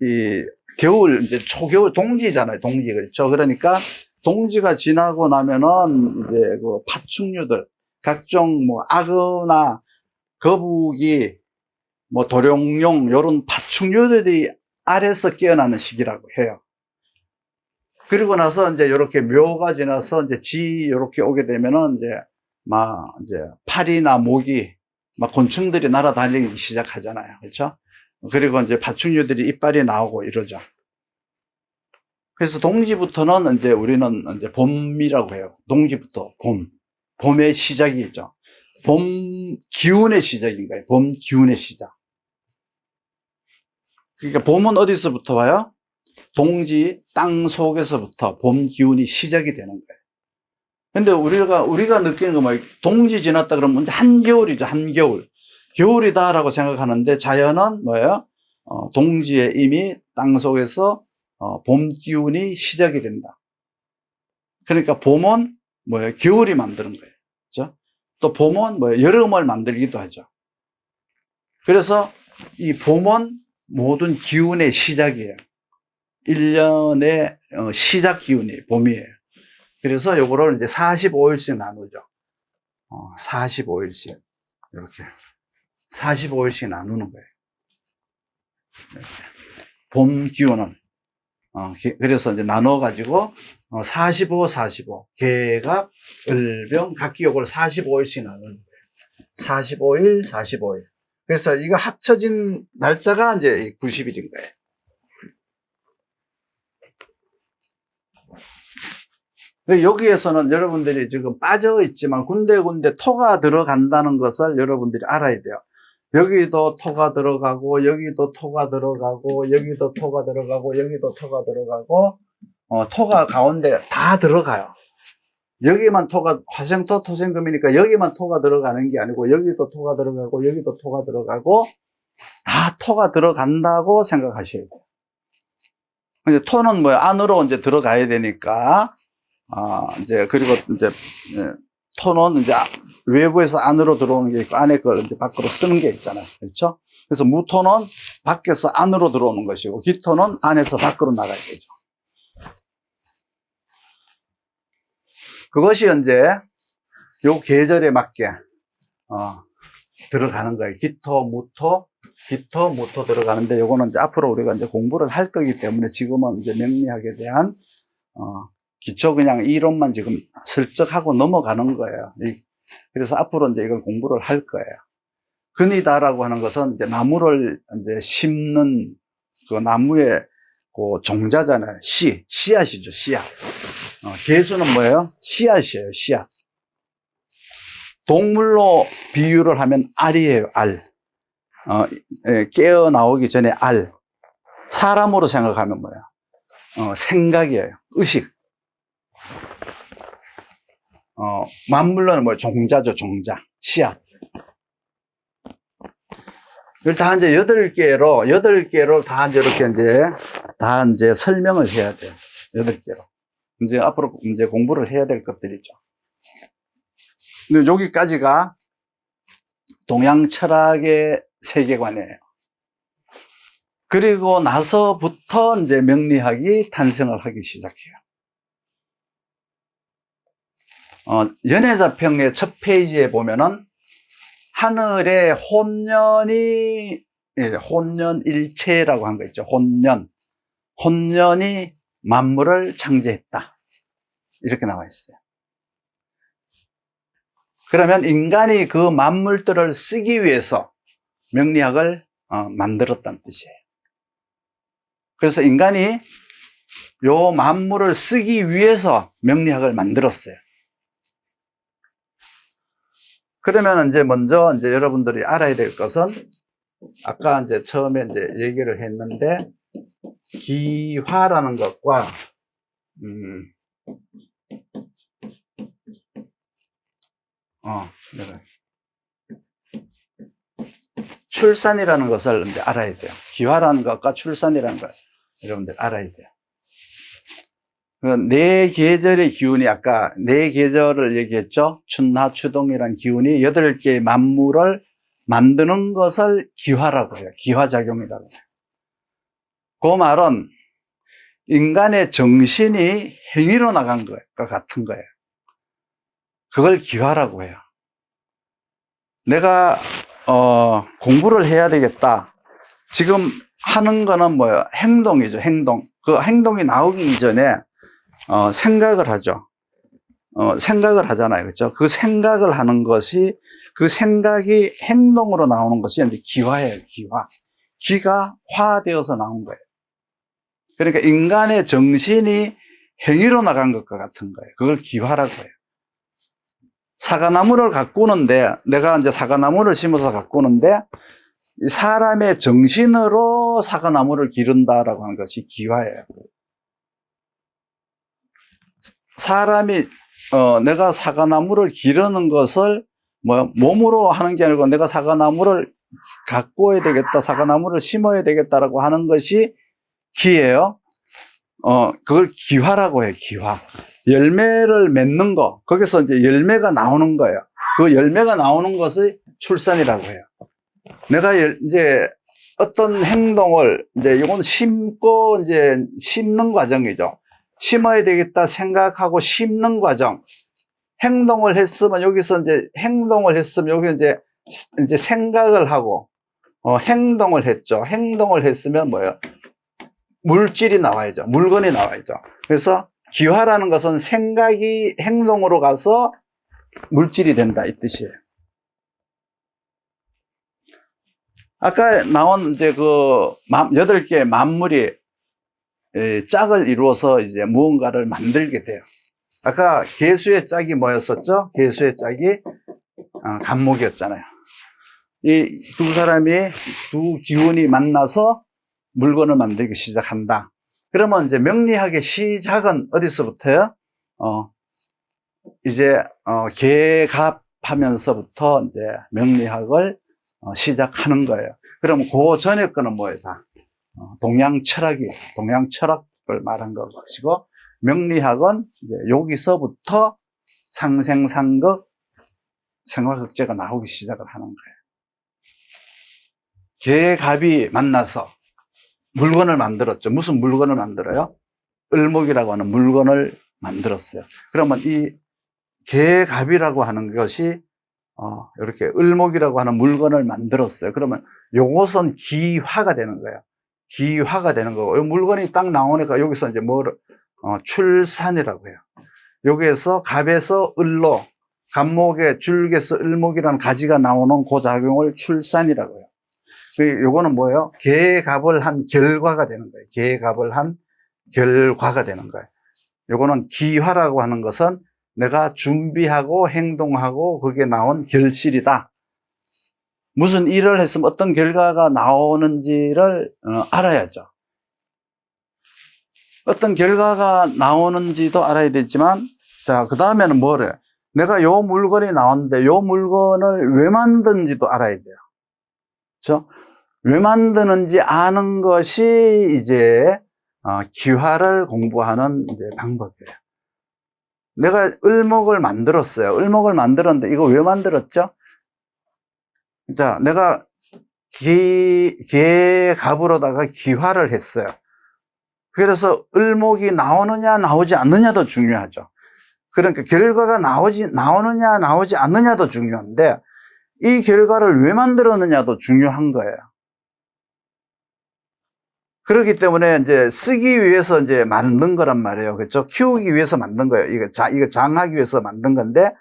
S1: 이 겨울 이제 초겨울 동지잖아요. 동지 그렇죠. 그러니까 동지가 지나고 나면은 이제 파충류들 각종 악어나 거북이 도룡뇽 이런 파충류들이 알에서 깨어나는 시기라고 해요. 그리고 나서 이제 이렇게 묘가 지나서 이제 이렇게 오게 되면은 이제 파리나 모기, 곤충들이 날아다니기 시작하잖아요. 그렇죠? 그리고 이제 파충류들이 이빨이 나오고 이러죠. 그래서 동지부터는 이제 우리는 이제 봄이라고 해요. 동지부터 봄의 시작이죠. 봄 기운의 시작인 거예요. 봄 기운의 시작. 그러니까 봄은 어디서부터 와요? 동지 땅 속에서부터 봄 기운이 시작이 되는 거예요. 근데 우리가 느끼는 거 동지 지났다 그러면 한겨울이죠. 한겨울. 겨울이다라고 생각하는데 자연은 뭐예요? 동지에 이미 땅 속에서 봄 기운이 시작이 된다. 그러니까 봄은 뭐예요? 겨울이 만드는 거예요. 그렇죠? 또 봄은 여름을 만들기도 하죠. 그래서 이 봄은 모든 기운의 시작이에요. 1년의 시작 기운이 봄이에요. 그래서 요거를 이제 45일씩 나누죠. 45일씩. 이렇게. 45일씩 나누는 거예요. 이렇게. 봄 기운은. 그래서 이제 나눠가지고, 45, 45. 개갑, 을병, 각기 요걸 45일씩 나누는 거예요. 45일, 45일. 그래서 이거 합쳐진 날짜가 이제 90일인 거예요. 여기에서는 여러분들이 지금 빠져 있지만 군데군데 토가 들어간다는 것을 여러분들이 알아야 돼요. 여기도 토가 들어가고, 여기도 토가 들어가고, 여기도 토가 들어가고, 여기도 토가 들어가고, 토가 가운데 다 들어가요. 여기만 토가, 화생토, 토생금이니까 여기만 토가 들어가는 게 아니고, 여기도 토가 들어가고, 여기도 토가 들어가고, 다 토가 들어간다고 생각하셔야 돼요. 근데 토는 안으로 이제 들어가야 되니까, 그리고 이제, 토는 이제 외부에서 안으로 들어오는 게 있고, 안에 걸 이제 밖으로 쓰는 게 있잖아요. 그렇죠? 그래서 무토는 밖에서 안으로 들어오는 것이고, 기토는 안에서 밖으로 나가야 되죠. 그것이 이제 요 계절에 맞게 들어가는 거예요. 기토, 무토 들어가는데 요거는 이제 앞으로 우리가 이제 공부를 할 거기 때문에 지금은 이제 명리학에 대한 기초 그냥 이론만 지금 슬쩍 하고 넘어가는 거예요. 그래서 앞으로 이제 이걸 공부를 할 거예요. 근이다라고 하는 것은 이제 나무를 이제 심는 그 나무의 그 종자잖아요. 씨앗이죠, 씨앗. 개수는 뭐예요? 씨앗이에요, 씨앗. 동물로 비유를 하면 알이에요, 알. 깨어 나오기 전에 알. 사람으로 생각하면 뭐예요? 생각이에요, 의식. 만물로는 뭐 종자죠, 종자. 씨앗. 이걸 다 이제 8개로 다 이제 이렇게 다 이제 설명을 해야 돼요. 8개로. 이제 앞으로 이제 공부를 해야 될 것들이죠. 근데 여기까지가 동양 철학의 세계관이에요. 그리고 나서부터 이제 명리학이 탄생을 하기 시작해요. 연애자평의 첫 페이지에 보면은 하늘에 혼년일체라고 한 거 있죠. 혼년이 만물을 창조했다. 이렇게 나와 있어요. 그러면 인간이 그 만물들을 쓰기 위해서 명리학을 만들었다는 뜻이에요. 그래서 인간이 요 만물을 쓰기 위해서 명리학을 만들었어요. 그러면 이제 먼저 이제 여러분들이 알아야 될 것은 아까 이제 처음에 이제 얘기를 했는데 기화라는 것과 출산이라는 것을 이제 알아야 돼요. 기화라는 것과 출산이라는 걸 여러분들 알아야 돼요. 네 계절의 기운이 아까 네 계절을 얘기했죠. 춘하, 추동이라는 기운이 8개의 만물을 만드는 것을 기화라고 해요. 기화작용이라고 해요. 그 말은 인간의 정신이 행위로 나간 것과 같은 거예요. 그걸 기화라고 해요. 내가 공부를 해야 되겠다. 지금 하는 거는 뭐예요? 행동이죠. 행동. 그 행동이 나오기 이전에 생각을 하죠. 생각을 하잖아요. 그렇죠? 그 생각을 하는 것이, 그 생각이 행동으로 나오는 것이 이제 기화예요. 기화. 기가 화되어서 나온 거예요. 그러니까 인간의 정신이 행위로 나간 것과 같은 거예요. 그걸 기화라고 해요. 사과나무를 가꾸는데, 내가 이제 사과나무를 심어서 가꾸는데, 사람의 정신으로 사과나무를 기른다라고 하는 것이 기화예요. 사람이 내가 사과나무를 기르는 것을 몸으로 하는 게 아니고 내가 사과나무를 가꾸어야 되겠다, 사과나무를 심어야 되겠다라고 하는 것이 기예요. 그걸 기화라고 해요. 기화. 열매를 맺는 거, 거기서 이제 열매가 나오는 거예요. 그 열매가 나오는 것을 출산이라고 해요. 내가 이제 어떤 행동을 이제 이건 심고 이제 심는 과정이죠. 심어야 되겠다 생각하고 심는 과정. 행동을 했으면 여기서 이제 행동을 했으면 여기 이제 생각을 하고 행동을 했죠. 행동을 했으면 뭐예요? 물질이 나와야죠. 물건이 나와야죠. 그래서 기화라는 것은 생각이 행동으로 가서 물질이 된다 이 뜻이에요. 아까 나온 이제 그 8개의 만물이 짝을 이루어서 이제 무언가를 만들게 돼요. 아까 개수의 짝이 뭐였었죠? 개수의 짝이 간목이었잖아요. 이 두 사람이, 두 기운이 만나서 물건을 만들기 시작한다. 그러면 이제 명리학의 시작은 어디서부터요? 이제 개갑하면서부터 이제 명리학을 시작하는 거예요. 그럼 그 전에 거는 뭐예요? 다 동양 철학을 말한 것이고, 명리학은 이제 여기서부터 상생상극, 생화극제가 나오기 시작을 하는 거예요. 개갑이 만나서 물건을 만들었죠. 무슨 물건을 만들어요? 을목이라고 하는 물건을 만들었어요. 그러면 이 계갑이라고 하는 것이 이렇게 을목이라고 하는 물건을 만들었어요. 그러면 요것은 기화가 되는 거예요. 기화가 되는 거고, 이 물건이 딱 나오니까 여기서 이제 뭐를 출산이라고 해요. 여기에서 갑에서 을로, 갑목에 줄기에서 을목이라는 가지가 나오는 그 작용을 출산이라고 해요. 요거는 뭐예요? 계갑을 한 결과가 되는 거예요. 계갑을 한 결과가 되는 거예요. 요거는 기화라고 하는 것은 내가 준비하고 행동하고 그게 나온 결실이다. 무슨 일을 했으면 어떤 결과가 나오는지를 알아야죠. 어떤 결과가 나오는지도 알아야 되지만, 자, 그 다음에는 뭐래? 내가 요 물건이 나왔는데 요 물건을 왜 만든지도 알아야 돼요. 그렇죠? 왜 만드는지 아는 것이 이제 기화를 공부하는 이제 방법이에요. 내가 을목을 만들었어요. 을목을 만들었는데 이거 왜 만들었죠? 자, 내가 계갑으로다가 기화를 했어요. 그래서 을목이 나오느냐 나오지 않느냐도 중요하죠. 그러니까 결과가 나오느냐 나오지 않느냐도 중요한데, 이 결과를 왜 만들었느냐도 중요한 거예요. 그렇기 때문에 이제 쓰기 위해서 이제 만든 거란 말이에요. 그렇죠? 키우기 위해서 만든 거예요. 이거 장하기 위해서 만든 건데,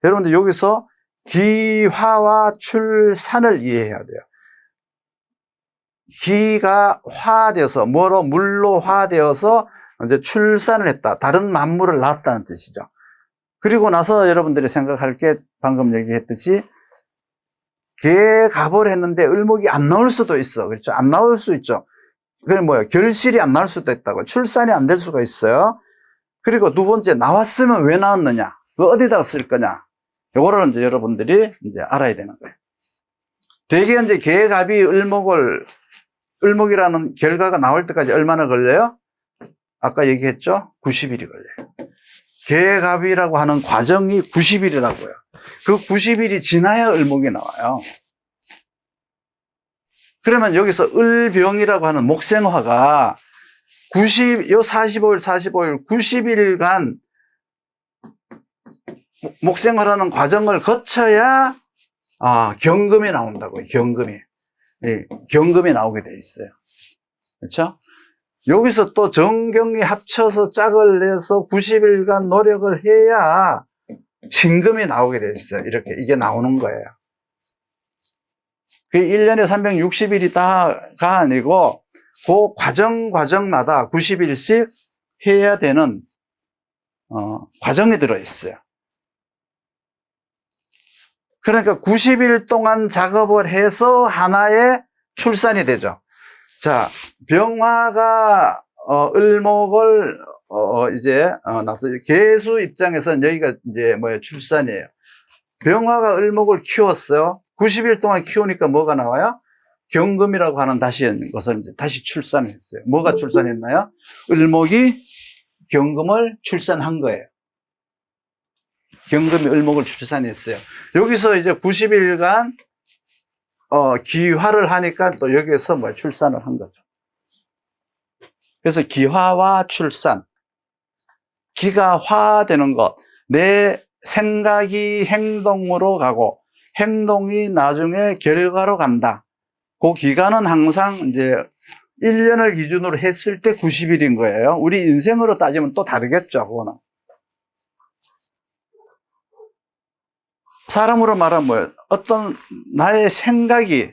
S1: 여러분들 여기서 기화와 출산을 이해해야 돼요. 기가 화되어서, 물로 화되어서 이제 출산을 했다. 다른 만물을 낳았다는 뜻이죠. 그리고 나서 여러분들이 생각할 게 방금 얘기했듯이, 계갑을 했는데 을목이 안 나올 수도 있어. 그렇죠? 안 나올 수 있죠. 그게 뭐예요? 결실이 안 나올 수도 있다고. 출산이 안 될 수가 있어요. 그리고 두 번째, 나왔으면 왜 나왔느냐? 그 어디다가 쓸 거냐? 요거를 이제 여러분들이 이제 알아야 되는 거예요. 대개 이제 계갑이 을목이라는 결과가 나올 때까지 얼마나 걸려요? 아까 얘기했죠? 90일이 걸려요. 계갑이라고 하는 과정이 90일이라고요. 그 90일이 지나야 을목이 나와요. 그러면 여기서 을병이라고 하는 목생화가 45일, 90일간 목생화라는 과정을 거쳐야 경금이 나온다고요. 경금이. 예, 경금이 나오게 돼 있어요. 그렇죠? 여기서 또 정경이 합쳐서 짝을 내서 90일간 노력을 해야 신금이 나오게 돼 있어요. 이렇게 이게 나오는 거예요. 그 1년에 360일이 다가 아니고 그 과정마다 90일씩 해야 되는 과정이 들어있어요. 그러니까 90일 동안 작업을 해서 하나의 출산이 되죠. 자, 병화가 을목을 이제 나서 계수 입장에서 여기가 이제 뭐예요? 출산이에요. 병화가 을목을 키웠어요. 90일 동안 키우니까 뭐가 나와요? 경금이라고 하는 것을 이제 다시 출산을 했어요. 뭐가 출산했나요? 을목이 경금을 출산한 거예요. 경금이 을목을 출산했어요. 여기서 이제 90일간 기화를 하니까 또 여기에서 뭐 출산을 한 거죠. 그래서 기화와 출산, 기가 화되는 것, 내 생각이 행동으로 가고 행동이 나중에 결과로 간다. 그 기간은 항상 이제 1년을 기준으로 했을 때 90일인 거예요. 우리 인생으로 따지면 또 다르겠죠, 그거는. 사람으로 말하면 뭐예요? 어떤 나의 생각이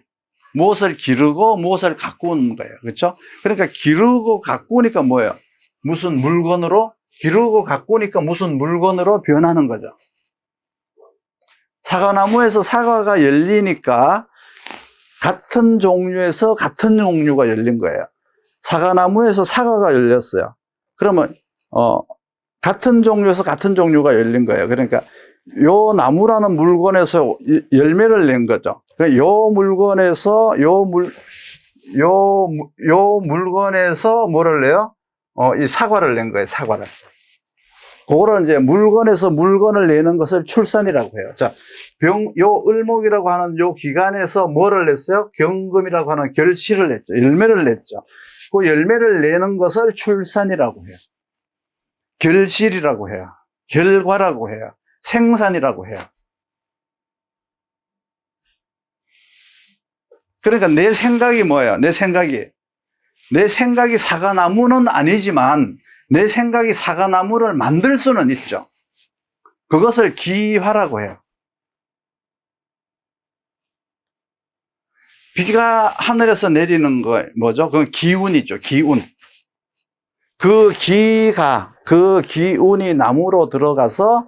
S1: 무엇을 기르고 무엇을 가꾸는 거예요. 그렇죠? 그러니까 기르고 가꾸니까 뭐예요? 무슨 물건으로? 기르고 가꾸니까 무슨 물건으로 변하는 거죠. 사과나무에서 사과가 열리니까 같은 종류에서 같은 종류가 열린 거예요. 사과나무에서 사과가 열렸어요. 그러면 같은 종류에서 같은 종류가 열린 거예요. 그러니까 요 나무라는 물건에서 열매를 낸 거죠. 요 물건에서 요 물건에서 뭐를 내요? 이 사과를 낸 거예요. 사과를. 그거를 이제 물건에서 물건을 내는 것을 출산이라고 해요. 자, 요 을목이라고 하는 요 기간에서 뭐를 냈어요? 경금이라고 하는 결실을 냈죠. 열매를 냈죠. 그 열매를 내는 것을 출산이라고 해요. 결실이라고 해요. 결과라고 해요. 생산이라고 해요. 그러니까 내 생각이 뭐예요? 내 생각이 사과나무는 아니지만 내 생각이 사과나무를 만들 수는 있죠. 그것을 기화라고 해요. 비가 하늘에서 내리는 거 뭐죠? 그건 기운이죠. 기운. 그 기운이 나무로 들어가서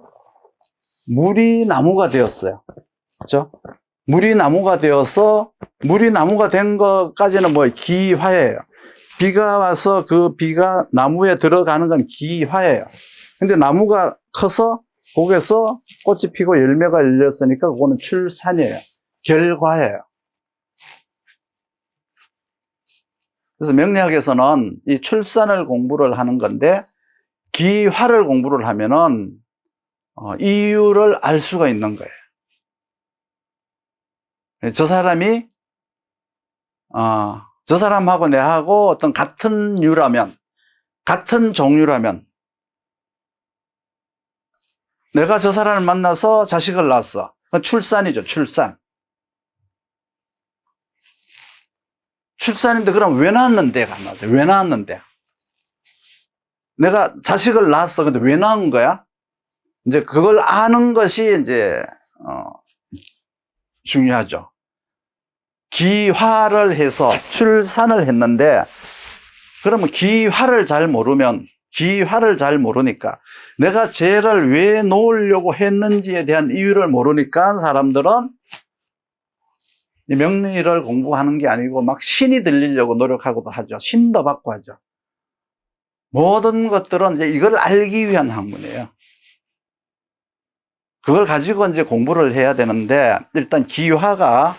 S1: 물이 나무가 되었어요. 그렇죠? 물이 나무가 되어서 물이 나무가 된 것까지는 뭐 기화예요. 비가 와서 그 비가 나무에 들어가는 건 기화예요. 근데 나무가 커서 거기에서 꽃이 피고 열매가 열렸으니까 그거는 출산이에요. 결과예요. 그래서 명리학에서는 이 출산을 공부를 하는 건데 기화를 공부를 하면은 이유를 알 수가 있는 거예요. 저 사람하고 내하고 어떤 같은 류라면, 같은 종류라면, 내가 저 사람을 만나서 자식을 낳았어. 출산이죠, 출산. 출산인데 그럼 왜 낳았는데가 안 나왔대. 왜 낳았는데? 내가 자식을 낳았어. 근데 왜 낳은 거야? 이제 그걸 아는 것이 이제 중요하죠. 기화를 해서 출산을 했는데 그러면 기화를 잘 모르니까 내가 쟤를 왜 놓으려고 했는지에 대한 이유를 모르니까 사람들은 이 명리를 공부하는 게 아니고 막 신이 들리려고 노력하고도 하죠. 신도 받고 하죠. 모든 것들은 이제 이걸 알기 위한 학문이에요. 그걸 가지고 이제 공부를 해야 되는데 일단 기화가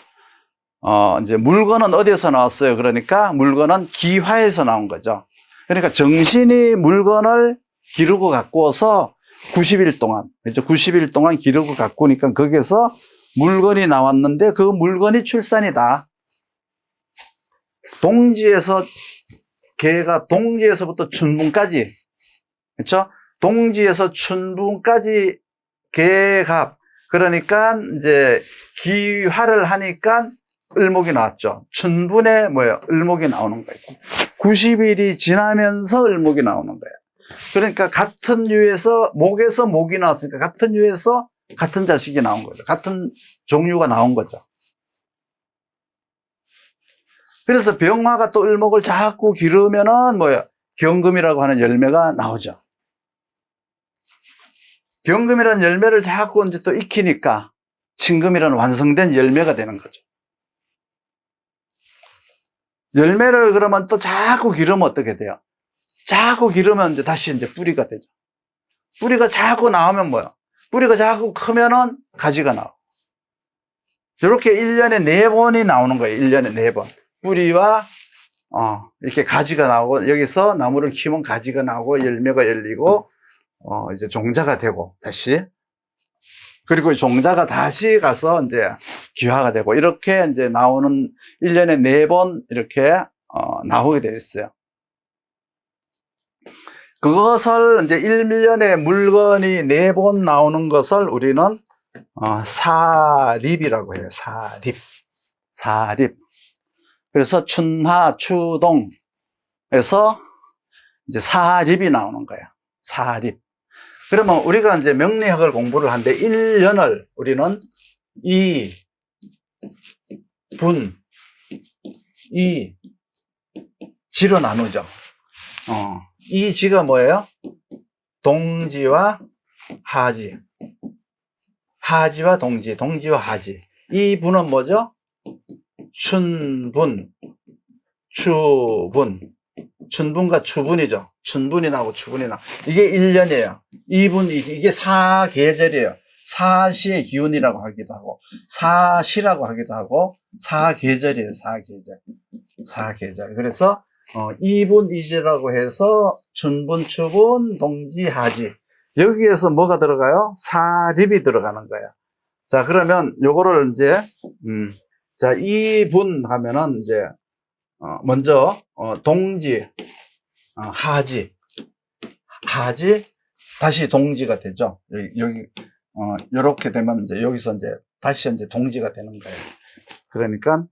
S1: 이제 물건은 어디에서 나왔어요? 그러니까 물건은 기화에서 나온 거죠. 그러니까 정신이 물건을 기르고 갖고 와서 90일 동안, 그렇죠? 90일 동안 기르고 갖고 오니까 거기에서 물건이 나왔는데 그 물건이 출산이다. 동지에서부터 춘분까지, 그렇죠? 동지에서 춘분까지 개갑. 그러니까 이제 기화를 하니까 을목이 나왔죠. 춘분에 뭐예요? 을목이 나오는 거예요. 90일이 지나면서 을목이 나오는 거예요. 그러니까 같은 유에서 목에서 목이 나왔으니까 같은 유에서 같은 자식이 나온 거죠. 같은 종류가 나온 거죠. 그래서 병화가 또 을목을 자꾸 기르면은 뭐예요? 경금이라고 하는 열매가 나오죠. 경금이라는 열매를 자꾸 이제 또 익히니까 신금이라는 완성된 열매가 되는 거죠. 열매를 그러면 또 자꾸 기르면 어떻게 돼요? 자꾸 기르면 이제 다시 이제 뿌리가 되죠. 뿌리가 자꾸 나오면 뭐예요? 뿌리가 자꾸 크면은 가지가 나오고. 이렇게 1년에 4번이 나오는 거예요. 1년에 4번. 뿌리와, 이렇게 가지가 나오고, 여기서 나무를 키우면 가지가 나오고, 열매가 열리고, 이제 종자가 되고, 다시. 그리고 종자가 다시 가서 이제 기화가 되고, 이렇게 이제 나오는 1년에 4번 이렇게, 나오게 되어 있어요. 그것을 이제 1년에 물건이 4번 나오는 것을 우리는 사립이라고 해요. 사립. 그래서 춘하, 추동에서 이제 사립이 나오는 거예요. 사립. 그러면 우리가 이제 명리학을 공부를 하는데 1년을 우리는 지로 나누죠. 지가 뭐예요? 동지와 하지. 하지와 동지와 하지. 이 분은 뭐죠? 춘분, 추분. 춘분과 추분이죠. 춘분이 나오고 추분이 나오고. 이게 1년이에요. 이게 사계절이에요. 사시의 기운이라고 하기도 하고, 사시라고 하기도 하고, 사계절이에요. 사계절. 그래서, 2분 2지라고 해서, 춘분, 추분, 동지, 하지. 여기에서 뭐가 들어가요? 사립이 들어가는 거예요. 자, 그러면 요거를 이제, 자, 2분 하면은 이제, 먼저, 동지, 하지, 다시 동지가 되죠. 여기, 요렇게 되면 이제 여기서 이제 다시 이제 동지가 되는 거예요. 그러니까,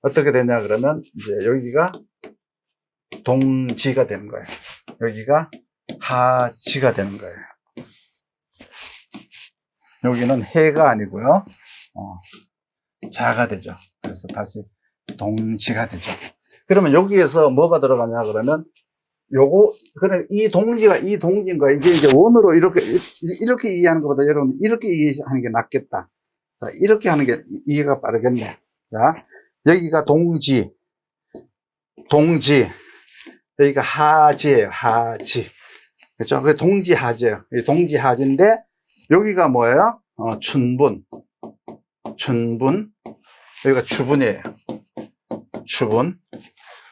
S1: 어떻게 되냐 그러면 이제 여기가 동지가 되는 거예요. 여기가 하지가 되는 거예요. 여기는 해가 아니고요. 자가 되죠. 그래서 다시 동지가 되죠. 그러면 여기에서 뭐가 들어가냐 그러면 그래, 이 동지인 거야. 이게 이제 원어로 이렇게 이해하는 것보다 여러분 이렇게 이해하는 게 낫겠다. 자, 이렇게 하는 게 이해가 빠르겠네. 자, 여기가 동지. 여기가 하지예요. 하지. 그렇죠? 그게 동지하지예요. 동지하지인데 여기가 뭐예요? 춘분. 여기가 추분이에요. 추분.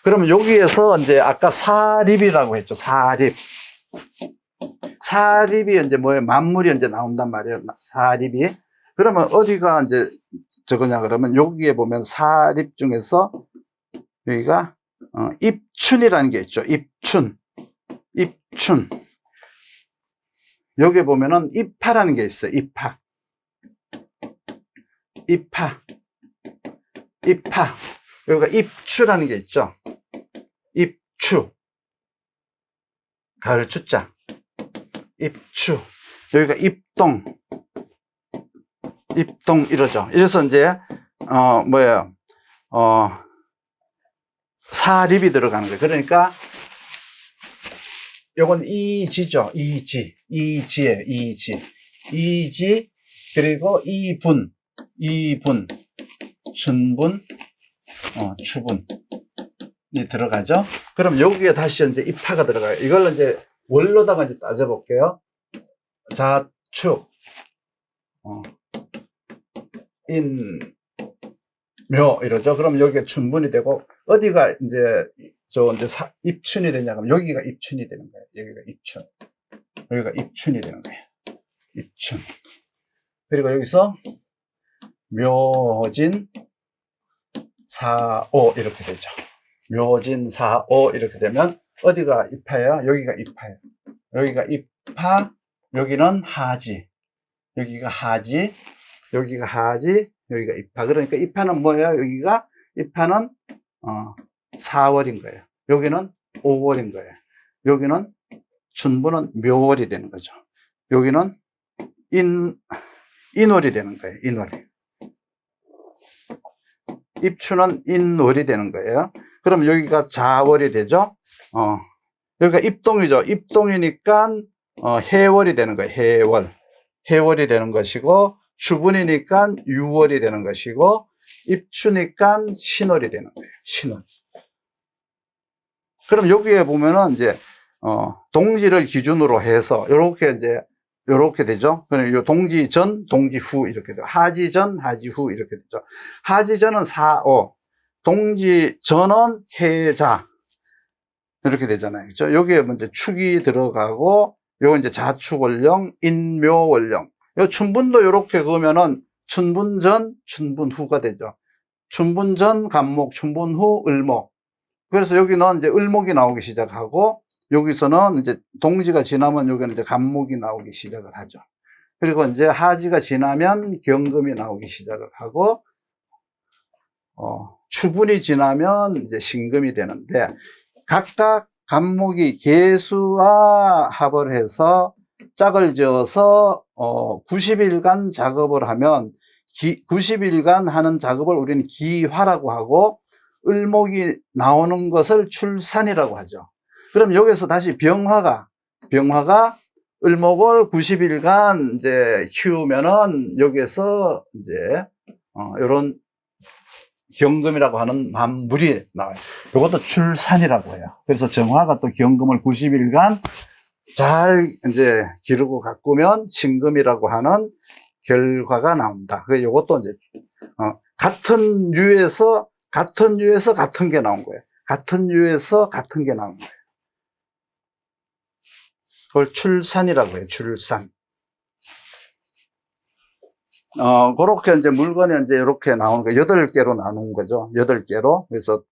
S1: 그러면 여기에서 이제 아까 사립이라고 했죠. 사립이 이제 뭐예요? 만물이 이제 나온단 말이에요. 사립이. 그러면 어디가 이제 저거냐 그러면 여기에 보면 사립 중에서 여기가 입춘이라는 게 있죠. 입춘. 여기 보면은 입파라는 게 있어요. 입파. 여기가 입추라는 게 있죠. 입추. 가을 추자. 입추. 여기가 입동 이러죠. 이래서 이제 뭐예요? 사립이 들어가는 거예요. 그러니까 요건 이지죠. 이지예요. 이지 그리고 이분 춘분 추분이 들어가죠. 그럼 여기에 다시 이제 입하가 들어가요. 이걸 이제 원로다가 이제 따져볼게요. 자축 인묘 이러죠. 그럼 여기가 춘분이 되고 어디가 이제 입춘이 되냐 그러면 여기가 입춘이 되는 거예요. 여기가 입춘이 되는 거예요. 입춘. 그리고 여기서 묘진 사오 이렇게 되죠. 묘진 사오 이렇게 되면 어디가 입하예요? 여기가 입하예요. 여기가 입하, 여기는 하지. 여기가 하지, 여기가 입하. 그러니까 입하는 뭐예요? 여기가 입하는 4월인 거예요. 여기는 5월인 거예요. 여기는 춘분은 묘월이 되는 거죠. 여기는 인월이 되는 거예요. 인월. 입추는 인월이 되는 거예요. 그럼 여기가 자월이 되죠. 여기가 입동이죠. 입동이니까 해월이 되는 거예요. 해월이 되는 것이고, 추분이니까 유월이 되는 것이고, 입추니까 신월이 되는 거예요. 신월. 그럼 여기에 보면은 이제 동지를 기준으로 해서 요렇게 되죠. 그럼 요 동지 전, 동지 후 이렇게 돼요. 하지 전, 하지 후 이렇게 되죠. 하지 전은 사오, 동지 전은 해자 이렇게 되잖아요. 그렇죠? 여기에 먼저 축이 들어가고 요 이제 자축월령, 인묘월령. 요 춘분도 요렇게 그으면은 춘분 전, 춘분 후가 되죠. 춘분 전 간목, 춘분 후 을목. 그래서 여기는 이제 을목이 나오기 시작하고 여기서는 이제 동지가 지나면 여기는 이제 간목이 나오기 시작을 하죠. 그리고 이제 하지가 지나면 경금이 나오기 시작을 하고 추분이 지나면 이제 신금이 되는데 각각 간목이 계수와 합을 해서 짝을 지어서 90일간 작업을 하면 90일간 하는 작업을 우리는 기화라고 하고 을목이 나오는 것을 출산이라고 하죠. 그럼 여기서 다시 병화가 을목을 90일간 이제 키우면은 여기에서 이제 이런 경금이라고 하는 만물이 나와요. 이것도 출산이라고 해요. 그래서 정화가 또 경금을 90일간 잘 이제 기르고 가꾸면 신금이라고 하는 결과가 나온다. 그 이것도 이제 같은 유에서 같은 게 나온 거예요. 같은 유에서 같은 게 나온 거예요. 그걸 출산이라고 해요. 출산. 그렇게 이제 물건이 이제 이렇게 나오는 거 8개로 나눈 거죠. 8개로. 그래서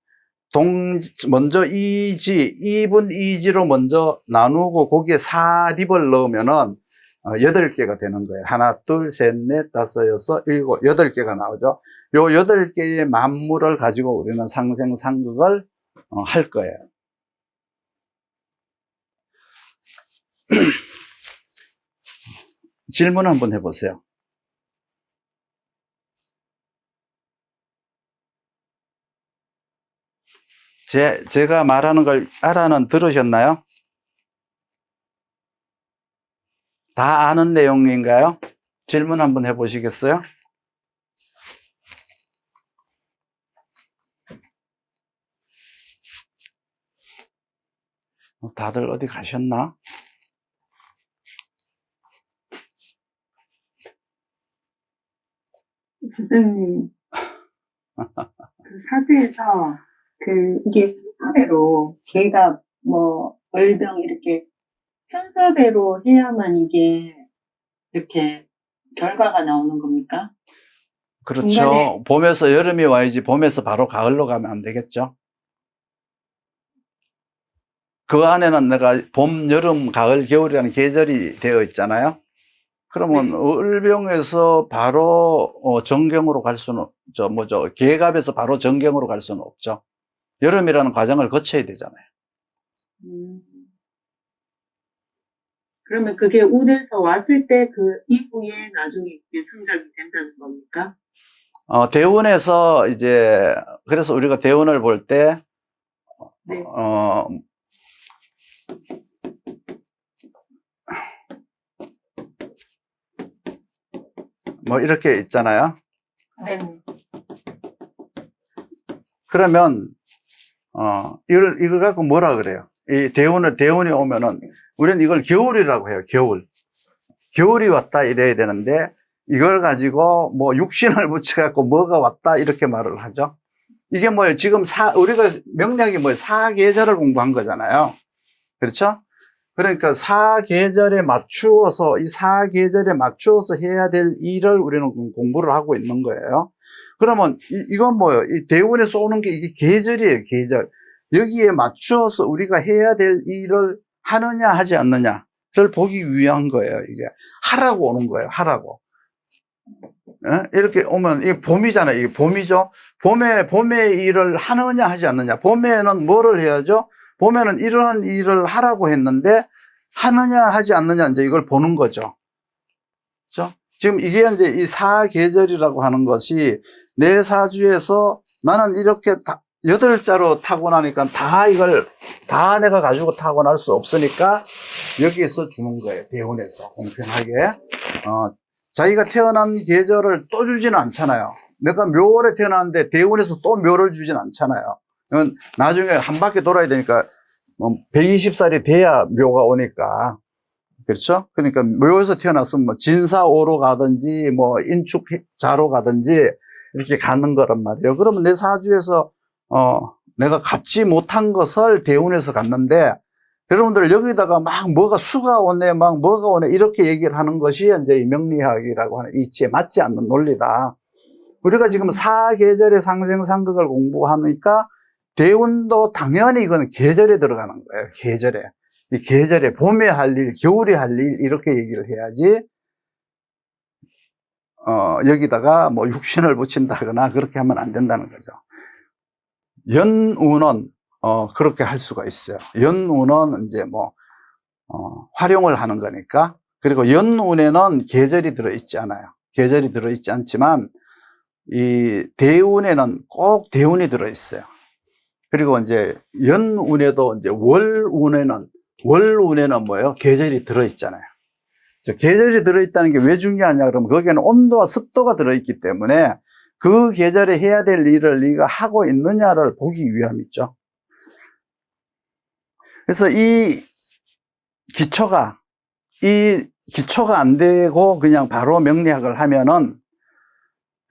S1: 먼저 이분 이지로 먼저 나누고 거기에 사립을 넣으면은 8개가 되는 거예요. 하나, 둘, 셋, 넷, 다섯, 여섯, 일곱, 8개가 나오죠. 요 8개의 만물을 가지고 우리는 상생상극을 할 거예요. 질문 한번 해보세요. 제가 말하는 걸 알아는 들으셨나요? 다 아는 내용인가요? 질문 한번 해보시겠어요? 다들 어디 가셨나?
S2: 선생님, 그 사주에서 이게 순서대로 개가 뭐 월병 이렇게 순서대로 해야만 이게 이렇게 결과가 나오는 겁니까?
S1: 그렇죠.
S2: 중간에
S1: 봄에서 여름이 와야지 봄에서 바로 가을로 가면 안 되겠죠. 그 안에는 내가 봄, 여름, 가을, 겨울이라는 계절이 되어 있잖아요. 그러면
S2: 네.
S1: 을병에서 바로 정경으로 갈 수는 계갑에서 바로 정경으로 갈 수는 없죠. 여름이라는 과정을 거쳐야 되잖아요.
S2: 그러면 그게 운에서 왔을 때 그 이후에 나중에 이게 성장이 된다는 겁니까?
S1: 대운에서 이제 그래서 우리가 대운을 볼 때
S2: 네.
S1: 뭐 이렇게 있잖아요.
S2: 네.
S1: 그러면 이걸 갖고 뭐라 그래요? 이 대운이 오면은 우리는 이걸 겨울이라고 해요. 겨울이 왔다 이래야 되는데 이걸 가지고 뭐 육신을 붙여 갖고 뭐가 왔다 이렇게 말을 하죠. 이게 뭐예요? 지금 우리가 명리학이 뭐예요? 사계절을 공부한 거잖아요. 그렇죠? 그러니까 사계절에 맞추어서 이 사계절에 맞추어서 해야 될 일을 우리는 공부를 하고 있는 거예요. 그러면 이건 뭐예요? 이 대운에서 오는 게 이게 계절이에요. 계절. 여기에 맞추어서 우리가 해야 될 일을 하느냐 하지 않느냐를 보기 위한 거예요. 이게 하라고 오는 거예요. 하라고. 이렇게 오면 이게 봄이잖아요. 이게 봄이죠. 봄에 일을 하느냐 하지 않느냐. 봄에는 뭐를 해야죠? 봄에는 이러한 일을 하라고 했는데 하느냐 하지 않느냐 이제 이걸 보는 거죠. 그렇죠? 지금 이게 이제 이 사계절이라고 하는 것이 내 사주에서 나는 이렇게 8자로 타고나니까 이걸 다 내가 가지고 타고날 수 없으니까 여기에서 주는 거예요. 대운에서 공평하게. 자기가 태어난 계절을 또 주지는 않잖아요. 내가 묘월에 태어났는데 대운에서 또 묘를 주진 않잖아요. 나중에 한 바퀴 돌아야 되니까 120살이 돼야 묘가 오니까. 그렇죠? 그러니까 묘에서 태어났으면 뭐 진사오로 가든지 뭐 인축자로 가든지 이렇게 가는 거란 말이에요. 그러면 내 사주에서 내가 갖지 못한 것을 대운에서 갔는데 여러분들 여기다가 막 뭐가 수가 오네 막 뭐가 오네 이렇게 얘기를 하는 것이 이제 이 명리학이라고 하는 이치에 맞지 않는 논리다. 우리가 지금 사계절의 상생상극을 공부하니까 대운도 당연히 이거는 계절에 들어가는 거예요. 계절에. 이 계절에 봄에 할 일, 겨울에 할 일 이렇게 얘기를 해야지 여기다가 뭐 육신을 붙인다거나 그렇게 하면 안 된다는 거죠. 연운은 그렇게 할 수가 있어요. 연운은 이제 뭐 활용을 하는 거니까. 그리고 연운에는 계절이 들어있지 않아요. 계절이 들어있지 않지만 이 대운에는 꼭 대운이 들어있어요. 그리고 이제 연운에도 이제 월운에는 뭐예요? 계절이 들어있잖아요. 그래서 계절이 들어있다는 게 왜 중요하냐 그러면 거기에는 온도와 습도가 들어있기 때문에 그 계절에 해야 될 일을 네가 하고 있느냐를 보기 위함이죠. 그래서 이 기초가 안 되고 그냥 바로 명리학을 하면은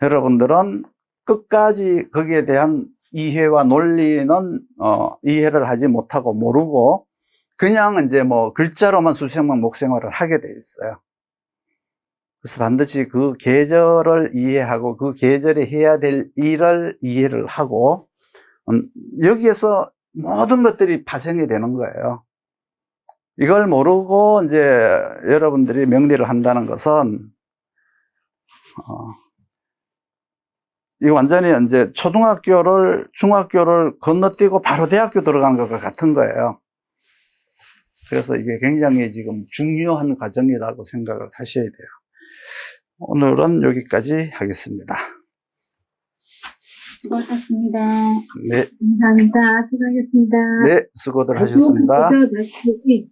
S1: 여러분들은 끝까지 거기에 대한 이해와 논리는 이해를 하지 못하고 모르고 그냥 이제 뭐 글자로만 수생만 목생활을 하게 돼 있어요. 그래서 반드시 그 계절을 이해하고 그 계절에 해야 될 일을 이해를 하고 여기에서 모든 것들이 파생이 되는 거예요. 이걸 모르고 이제 여러분들이 명리를 한다는 것은, 이 완전히 이제 중학교를 건너뛰고 바로 대학교 들어간 것과 같은 거예요. 그래서 이게 굉장히 지금 중요한 과정이라고 생각을 하셔야 돼요. 오늘은 여기까지 하겠습니다.
S2: 수고하셨습니다.
S1: 네,
S2: 감사합니다. 수고하셨습니다.
S1: 네, 수고들 하셨습니다.
S2: 다시